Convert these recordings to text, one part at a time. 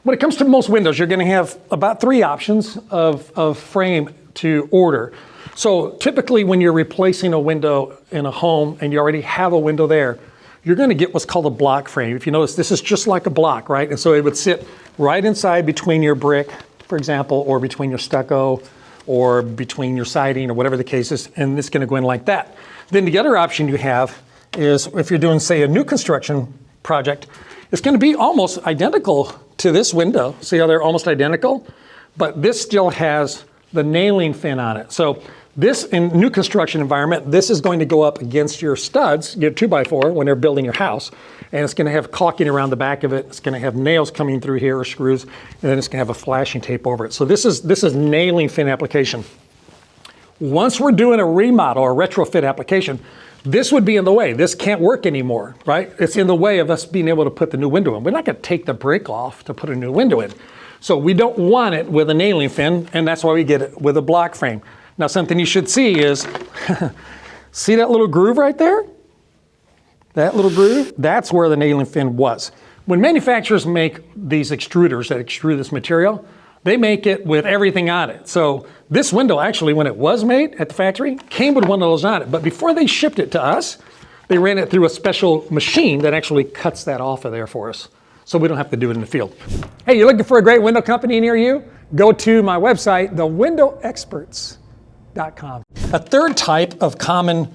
When it comes to most windows, you're going to have about 3 options of frame to order. So typically when you're replacing a window in a home and you already have a window there, you're going to get what's called a block frame. If you notice, this is just like a block, right? And so it would sit right inside between your brick, for example, or between your stucco, or between your siding, or whatever the case is, and it's going to go in like that. Then the other option you have is if you're doing, say, a new construction project, it's going to be almost identical to this window. See how they're almost identical? But this still has the nailing fin on it. So this, in new construction environment, this is going to go up against your studs, your 2x4, when they're building your house. And it's going to have caulking around the back of it. It's going to have nails coming through here, or screws, and then it's going to have a flashing tape over it. So this is nailing fin application. Once we're doing a remodel or retrofit application, this would be in the way. This can't work anymore, right? It's in the way of us being able to put the new window in. We're not going to take the brick off to put a new window in. So we don't want it with a nailing fin, and that's why we get it with a block frame. Now, something you should see is, see that little groove right there? That little groove? That's where the nailing fin was. When manufacturers make these extruders that extrude this material, they make it with everything on it. So this window, actually, when it was made at the factory, came with one of those on it. But before they shipped it to us, they ran it through a special machine that actually cuts that off of there for us, so we don't have to do it in the field. Hey, you're looking for a great window company near you? Go to my website, thewindowexperts.com. A third type of common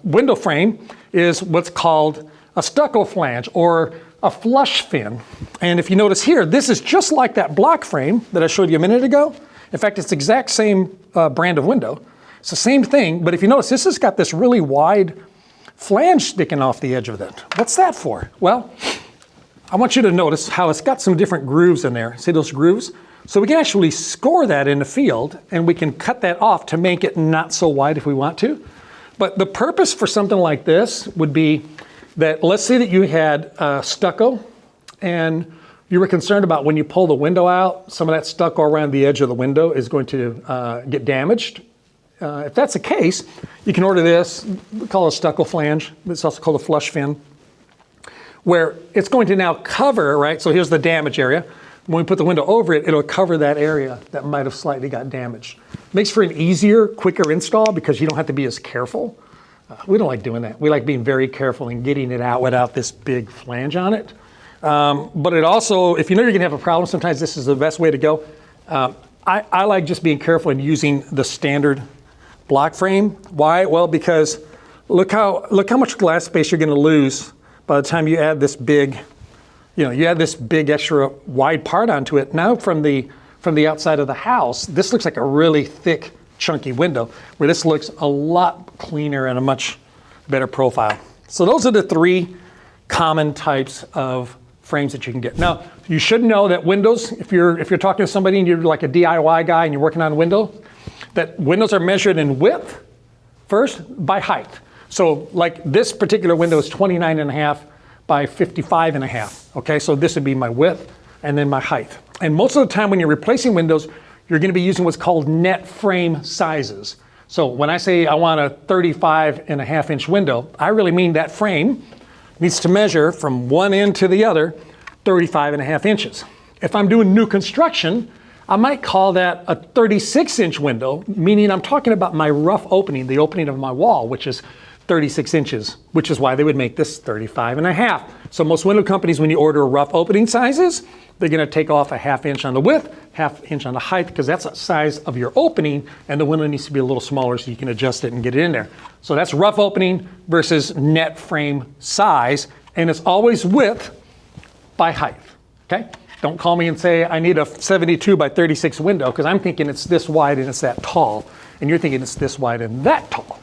window frame is what's called a stucco flange, or a flush fin. And if you notice here, this is just like that block frame that I showed you a minute ago. In fact, it's the exact same brand of window. It's the same thing, but if you notice, this has got this really wide flange sticking off the edge of it. What's that for? Well, I want you to notice how it's got some different grooves in there. See those grooves? So we can actually score that in the field, and we can cut that off to make it not so wide if we want to. But the purpose for something like this would be that, let's say that you had stucco, and you were concerned about when you pull the window out, some of that stucco around the edge of the window is going to get damaged. If that's the case, you can order this. We call it a stucco flange. It's also called a flush fin, where it's going to now cover, right? So here's the damage area. When we put the window over it, it'll cover that area that might have slightly got damaged. Makes for an easier, quicker install because you don't have to be as careful. We don't like doing that. We like being very careful and getting it out without this big flange on it. But it also, if you know you're gonna have a problem, sometimes this is the best way to go. I like just being careful and using the standard block frame. Why? Well, because look how much glass space you're gonna lose by the time you add this big, you add this big extra wide part onto it. Now from the outside of the house, this looks like a really thick, chunky window, where this looks a lot cleaner and a much better profile. So those are the 3 common types of frames that you can get. Now, you should know that windows, if you're talking to somebody and you're like a DIY guy and you're working on a window, that windows are measured in width first by height. So like this particular window is 29.5 by 55.5. Okay, so this would be my width and then my height. And most of the time when you're replacing windows, you're going to be using what's called net frame sizes. So when I say I want a 35.5-inch window, I really mean that frame needs to measure from one end to the other 35.5 inches. If I'm doing new construction, I might call that a 36-inch window, meaning I'm talking about my rough opening, the opening of my wall, which is 36 inches, which is why they would make this 35.5. So most window companies, when you order rough opening sizes, they're going to take off a 1/2 inch on the width, 1/2 inch on the height, because that's the size of your opening, and the window needs to be a little smaller so you can adjust it and get it in there. So that's rough opening versus net frame size, and it's always width by height, okay? Don't call me and say I need a 72 by 36 window, because I'm thinking it's this wide and it's that tall, and you're thinking it's this wide and that tall.